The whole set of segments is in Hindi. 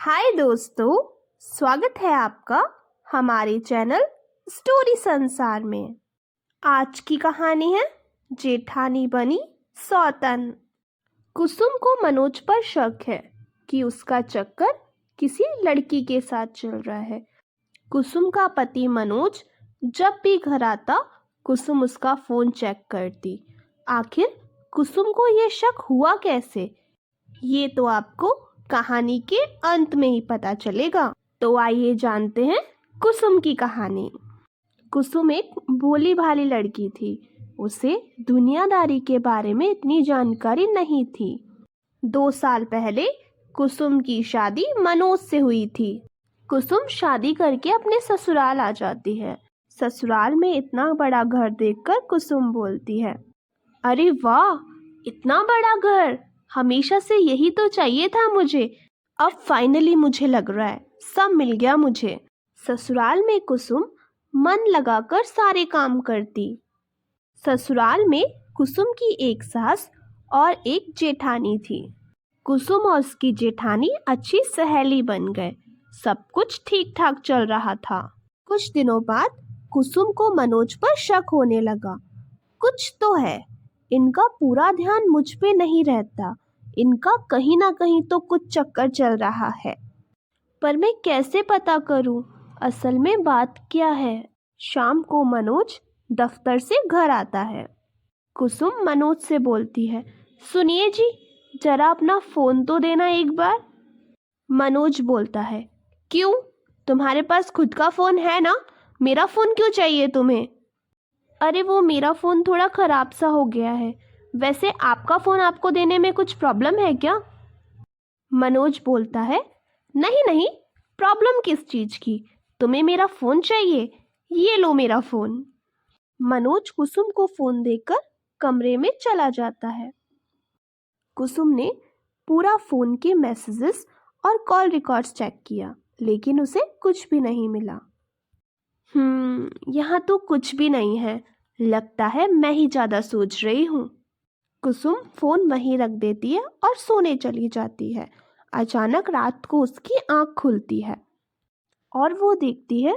हाय दोस्तों, स्वागत है आपका हमारे चैनल स्टोरी संसार में। आज की कहानी है जेठानी बनी सौतन। कुसुम को मनोज पर शक है कि उसका चक्कर किसी लड़की के साथ चल रहा है। कुसुम का पति मनोज जब भी घर आता, कुसुम उसका फोन चेक करती। आखिर कुसुम को ये शक हुआ कैसे, ये तो आपको कहानी के अंत में ही पता चलेगा। तो आइए जानते हैं कुसुम की कहानी। कुसुम एक भोली भाली लड़की थी। उसे दुनियादारी के बारे में इतनी जानकारी नहीं थी। 2 साल पहले कुसुम की शादी मनोज से हुई थी। कुसुम शादी करके अपने ससुराल आ जाती है। ससुराल में इतना बड़ा घर देखकर कुसुम बोलती है, अरे वाह, इतना बड़ा घर, हमेशा से यही तो चाहिए था मुझे। अब फाइनली मुझे लग रहा है सब मिल गया मुझे। ससुराल में कुसुम मन लगाकर सारे काम करती। ससुराल में कुसुम की एक सास और एक जेठानी थी। कुसुम और उसकी जेठानी अच्छी सहेली बन गए। सब कुछ ठीक ठाक चल रहा था। कुछ दिनों बाद कुसुम को मनोज पर शक होने लगा। कुछ तो है, इनका पूरा ध्यान मुझ पे नहीं रहता। इनका कहीं ना कहीं तो कुछ चक्कर चल रहा है, पर मैं कैसे पता करूं असल में बात क्या है। शाम को मनोज दफ्तर से घर आता है। कुसुम मनोज से बोलती है, सुनिए जी, जरा अपना फोन तो देना एक बार। मनोज बोलता है, क्यों, तुम्हारे पास खुद का फोन है ना, मेरा फोन क्यों चाहिए तुम्हें? अरे वो मेरा फ़ोन थोड़ा ख़राब सा हो गया है। वैसे आपका फ़ोन आपको देने में कुछ प्रॉब्लम है क्या? मनोज बोलता है, नहीं नहीं, प्रॉब्लम किस चीज़ की? तुम्हें मेरा फ़ोन चाहिए, ये लो मेरा फ़ोन। मनोज कुसुम को फ़ोन देकर कमरे में चला जाता है। कुसुम ने पूरा फ़ोन के मैसेजेस और कॉल रिकॉर्ड्स चेक किया, लेकिन उसे कुछ भी नहीं मिला। यहाँ तो कुछ भी नहीं है, लगता है मैं ही ज़्यादा सोच रही हूँ। कुसुम फोन वहीं रख देती है और सोने चली जाती है। अचानक रात को उसकी आंख खुलती है और वो देखती है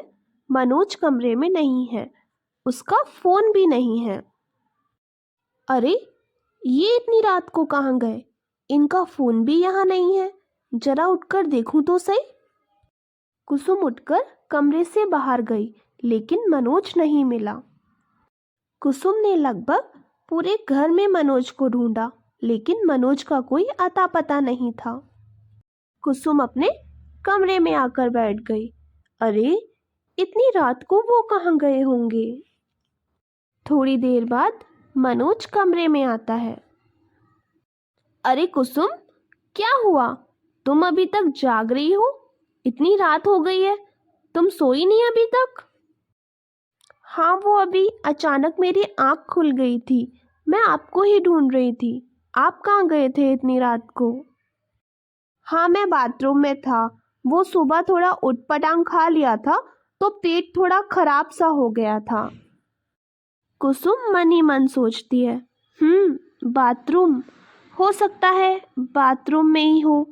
मनोज कमरे में नहीं है, उसका फोन भी नहीं है। अरे, ये इतनी रात को कहाँ गए? इनका फोन भी यहाँ नहीं है, जरा उठकर देखूं तो सही। कुसुम उठकर कमरे से बाहर गई, लेकिन मनोज नहीं मिला। कुसुम ने लगभग पूरे घर में मनोज को ढूंढा, लेकिन मनोज का कोई अता पता नहीं था। कुसुम अपने कमरे में आकर बैठ गई। अरे, इतनी रात को वो कहाँ गए होंगे? थोड़ी देर बाद मनोज कमरे में आता है। अरे कुसुम, क्या हुआ? तुम अभी तक जाग रही हो? इतनी रात हो गई है, तुम सोई नहीं अभी तक? हाँ, वो अभी अचानक मेरी आँख खुल गई थी, मैं आपको ही ढूंढ रही थी। आप कहाँ गए थे इतनी रात को? हाँ, मैं बाथरूम में था। वो सुबह थोड़ा उटपटांग खा लिया था, तो पेट थोड़ा खराब सा हो गया था। कुसुम मन ही मन सोचती है, बाथरूम, हो सकता है बाथरूम में ही हो,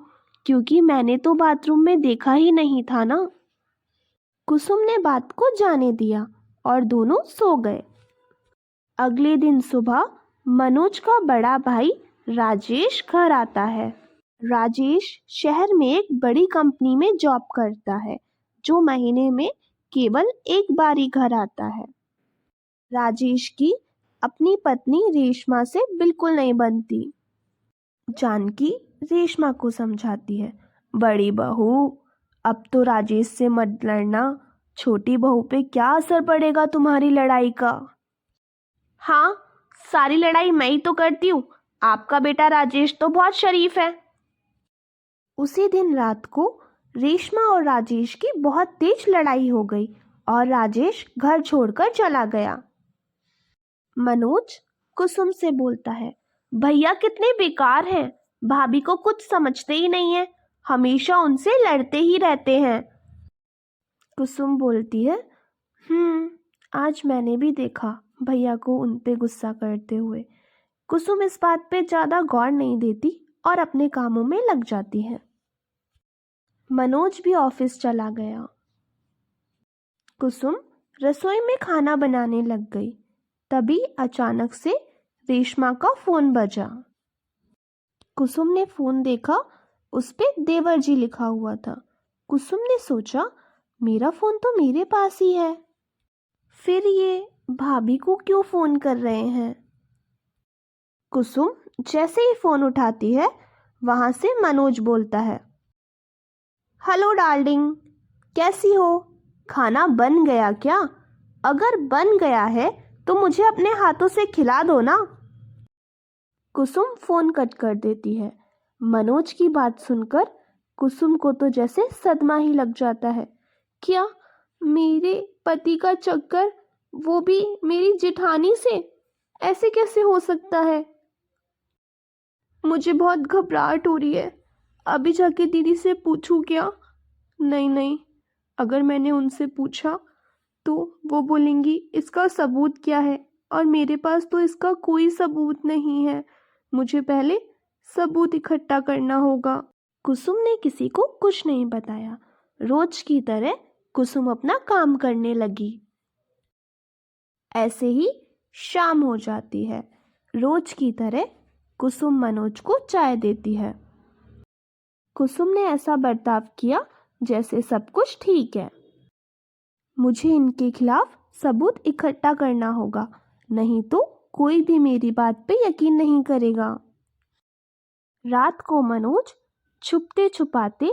क्योंकि मैंने तो बाथरूम में देखा ही नहीं था ना। कुसुम ने बात को जाने दिया और दोनों सो गए। अगले दिन सुबह मनोज का बड़ा भाई राजेश घर आता है। राजेश शहर में एक बड़ी कंपनी में जॉब करता है, जो महीने में केवल एक बार ही घर आता है। राजेश की अपनी पत्नी रेशमा से बिल्कुल नहीं बनती। जानकी रेशमा को समझाती है, बड़ी बहू, अब तो राजेश से मत लड़ना, छोटी बहू पे क्या असर पड़ेगा तुम्हारी लड़ाई का। हाँ, सारी लड़ाई मैं ही तो करती हूँ, आपका बेटा राजेश तो बहुत शरीफ है। उसी दिन रात को रेशमा और राजेश की बहुत तेज लड़ाई हो गई और राजेश घर छोड़कर चला गया। मनोज कुसुम से बोलता है, भैया कितने बेकार हैं, भाभी को कुछ समझते ही नहीं है, हमेशा उनसे लड़ते ही रहते हैं। कुसुम बोलती है, आज मैंने भी देखा भैया को उन पे गुस्सा करते हुए। कुसुम इस बात पे ज़्यादा गौर नहीं देती और अपने कामों में लग जाती है। मनोज भी ऑफिस चला गया। कुसुम रसोई में खाना बनाने लग गई। तभी अचानक से रेशमा का फोन बजा। कुसुम ने फोन देखा, उस पे देवर जी लिखा हुआ था। कुसुम ने सोचा, मेरा फोन तो मेरे पास ही है, फिर ये भाभी को क्यों फोन कर रहे हैं। कुसुम जैसे ही फोन उठाती है, वहां से मनोज बोलता है, हेलो डार्लिंग, कैसी हो? खाना बन गया क्या? अगर बन गया है तो मुझे अपने हाथों से खिला दो ना। कुसुम फोन कट कर देती है। मनोज की बात सुनकर कुसुम को तो जैसे सदमा ही लग जाता है। क्या मेरे पति का चक्कर, वो भी मेरी जेठानी से? ऐसे कैसे हो सकता है? मुझे बहुत घबराहट हो रही है। अभी जाके दीदी से पूछूं क्या? नहीं नहीं, अगर मैंने उनसे पूछा तो वो बोलेंगी इसका सबूत क्या है, और मेरे पास तो इसका कोई सबूत नहीं है। मुझे पहले सबूत इकट्ठा करना होगा। कुसुम ने किसी को कुछ नहीं बताया। रोज की तरह कुसुम अपना काम करने लगी। ऐसे ही शाम हो जाती है। रोज की तरह कुसुम मनोज को चाय देती है। कुसुम ने ऐसा बर्ताव किया जैसे सब कुछ ठीक है। मुझे इनके खिलाफ सबूत इकट्ठा करना होगा, नहीं तो कोई भी मेरी बात पे यकीन नहीं करेगा। रात को मनोज छुपते छुपाते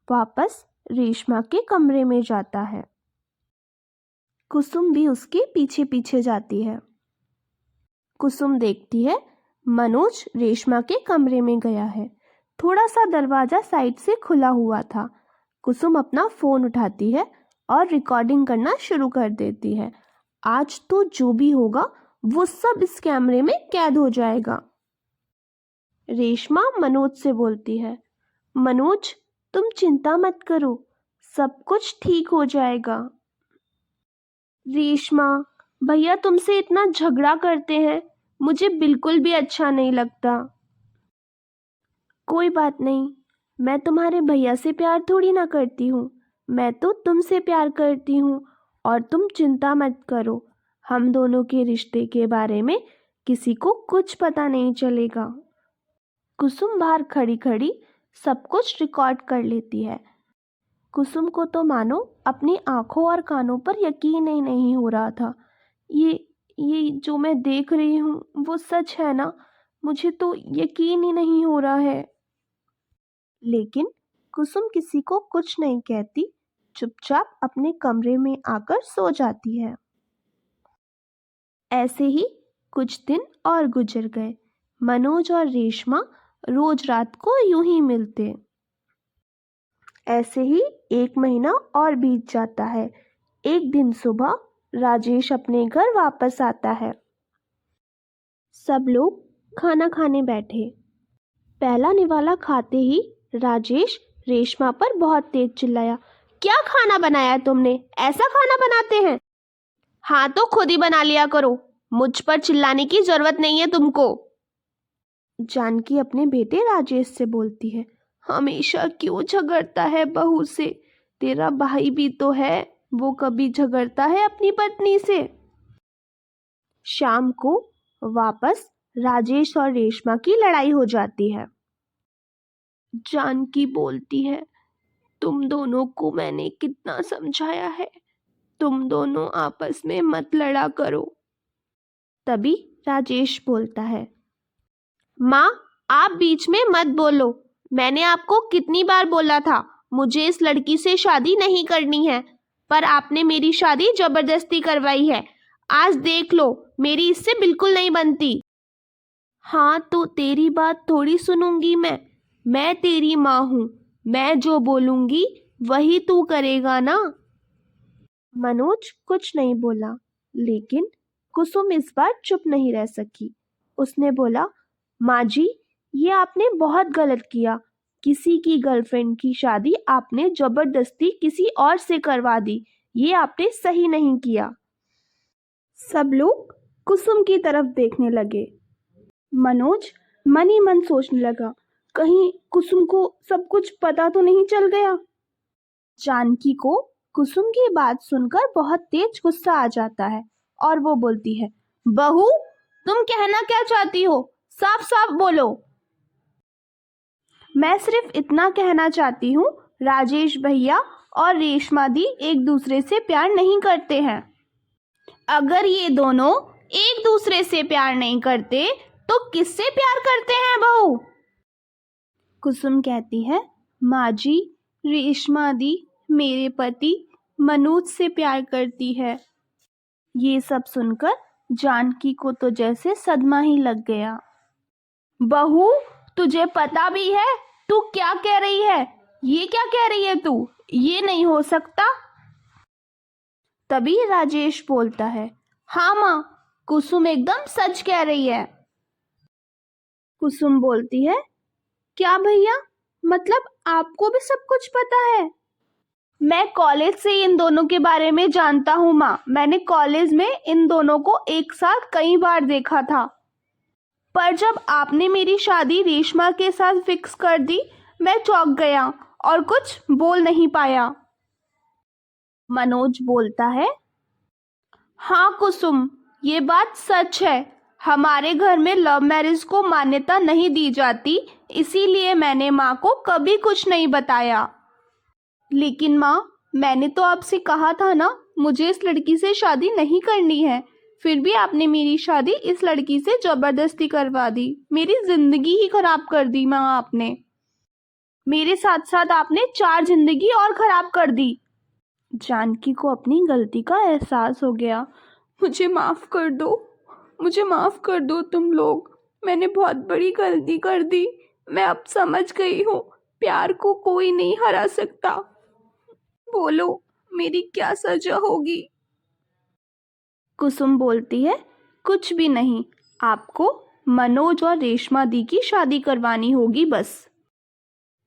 वापस रेशमा के कमरे में जाता है। कुसुम भी उसके पीछे पीछे जाती है। कुसुम देखती है मनोज रेशमा के कमरे में गया है। थोड़ा सा दरवाजा साइड से खुला हुआ था। कुसुम अपना फोन उठाती है और रिकॉर्डिंग करना शुरू कर देती है। आज तो जो भी होगा वो सब इस कैमरे में कैद हो जाएगा। रेशमा मनोज से बोलती है, मनोज तुम चिंता मत करो, सब कुछ ठीक हो जाएगा। रेशमा, भैया तुमसे इतना झगड़ा करते हैं, मुझे बिल्कुल भी अच्छा नहीं लगता। कोई बात नहीं, मैं तुम्हारे भैया से प्यार थोड़ी ना करती हूँ, मैं तो तुमसे प्यार करती हूँ। और तुम चिंता मत करो, हम दोनों के रिश्ते के बारे में किसी को कुछ पता नहीं चलेगा। कुसुम बाहर खड़ी खड़ी सब कुछ रिकॉर्ड कर लेती है। कुसुम को तो मानो अपनी आंखों और कानों पर यकीन ही नहीं हो रहा था। ये जो मैं देख रही हूँ वो सच है ना? मुझे तो यकीन ही नहीं हो रहा है। लेकिन कुसुम किसी को कुछ नहीं कहती, चुपचाप अपने कमरे में आकर सो जाती है। ऐसे ही कुछ दिन और गुजर गए। मनोज और रेशमा रोज रात को यूं ही मिलते। ऐसे ही 1 महीना और बीत जाता है। एक दिन सुबह राजेश अपने घर वापस आता है। सब लोग खाना खाने बैठे। पहला निवाला खाते ही राजेश रेशमा पर बहुत तेज चिल्लाया, क्या खाना बनाया तुमने? ऐसा खाना बनाते हैं? हाँ तो खुद ही बना लिया करो, मुझ पर चिल्लाने की जरूरत नहीं है तुमको। जानकी अपने बेटे राजेश से बोलती है, हमेशा क्यों झगड़ता है बहू से? तेरा भाई भी तो है, वो कभी झगड़ता है अपनी पत्नी से? शाम को वापस राजेश और रेशमा की लड़ाई हो जाती है। जानकी बोलती है, तुम दोनों को मैंने कितना समझाया है, तुम दोनों आपस में मत लड़ा करो। तभी राजेश बोलता है, माँ आप बीच में मत बोलो, मैंने आपको कितनी बार बोला था मुझे इस लड़की से शादी नहीं करनी है, पर आपने मेरी शादी जबरदस्ती करवाई है। आज देख लो मेरी इससे बिल्कुल नहीं बनती। हाँ तो तेरी बात थोड़ी सुनूंगी मैं तेरी माँ हूँ, मैं जो बोलूंगी वही तू करेगा ना। मनोज कुछ नहीं बोला, लेकिन कुसुम इस बार चुप नहीं रह सकी। उसने बोला, माँ जी ये आपने बहुत गलत किया, किसी की गर्लफ्रेंड की शादी आपने जबरदस्ती किसी और से करवा दी, ये आपने सही नहीं किया। सब लोग कुसुम की तरफ देखने लगे। मनोज मन ही मन सोचने लगा, कहीं कुसुम को सब कुछ पता तो नहीं चल गया। जानकी को कुसुम की बात सुनकर बहुत तेज गुस्सा आ जाता है और वो बोलती है, बहू, तुम कहना क्या चाहती हो? साफ साफ बोलो। मैं सिर्फ इतना कहना चाहती हूँ, राजेश भैया और रेशमा दी एक दूसरे से प्यार नहीं करते हैं। अगर ये दोनों एक दूसरे से प्यार नहीं करते तो किससे प्यार करते हैं बहू? कुसुम कहती है, माँ जी, रेशमा दी मेरे पति मनोज से प्यार करती है। ये सब सुनकर जानकी को तो जैसे सदमा ही लग गया। बहू, तुझे पता भी है तू क्या कह रही है? ये क्या कह रही है तू? ये नहीं हो सकता। तभी राजेश बोलता है, हाँ माँ, कुसुम एकदम सच कह रही है। कुसुम बोलती है, क्या भैया, मतलब आपको भी सब कुछ पता है? मैं कॉलेज से इन दोनों के बारे में जानता हूँ माँ। मैंने कॉलेज में इन दोनों को एक साथ कई बार देखा था, पर जब आपने मेरी शादी रेशमा के साथ फिक्स कर दी, मैं चौंक गया और कुछ बोल नहीं पाया। मनोज बोलता है, हाँ कुसुम, ये बात सच है। हमारे घर में लव मैरिज को मान्यता नहीं दी जाती, इसीलिए मैंने माँ को कभी कुछ नहीं बताया। लेकिन माँ, मैंने तो आपसे कहा था ना, मुझे इस लड़की से शादी नहीं करनी है। फिर भी आपने मेरी शादी इस लड़की से जबरदस्ती करवा दी। मेरी जिंदगी ही खराब कर दी माँ आपने। मेरे साथ साथ आपने 4 जिंदगी और खराब कर दी। जानकी को अपनी गलती का एहसास हो गया। मुझे माफ कर दो, मुझे माफ कर दो तुम लोग। मैंने बहुत बड़ी गलती कर दी। मैं अब समझ गई हूँ, प्यार को कोई नहीं हरा सकता। बोलो, मेरी क्या सजा होगी? कुसुम बोलती है, कुछ भी नहीं, आपको मनोज और रेशमा दी की शादी करवानी होगी बस।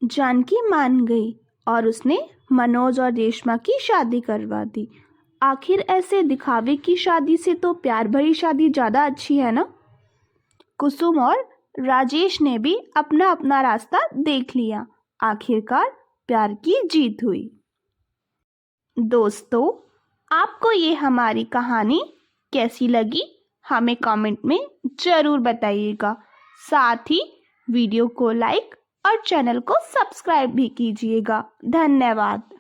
जानकी मान गई और उसने मनोज और रेशमा की शादी करवा दी। आखिर ऐसे दिखावे की शादी से तो प्यार भरी शादी ज़्यादा अच्छी है ना। कुसुम और राजेश ने भी अपना अपना रास्ता देख लिया। आखिरकार प्यार की जीत हुई। दोस्तों, आपको ये हमारी कहानी कैसी लगी हमें कमेंट में ज़रूर बताइएगा। साथ ही वीडियो को लाइक और चैनल को सब्सक्राइब भी कीजिएगा। धन्यवाद।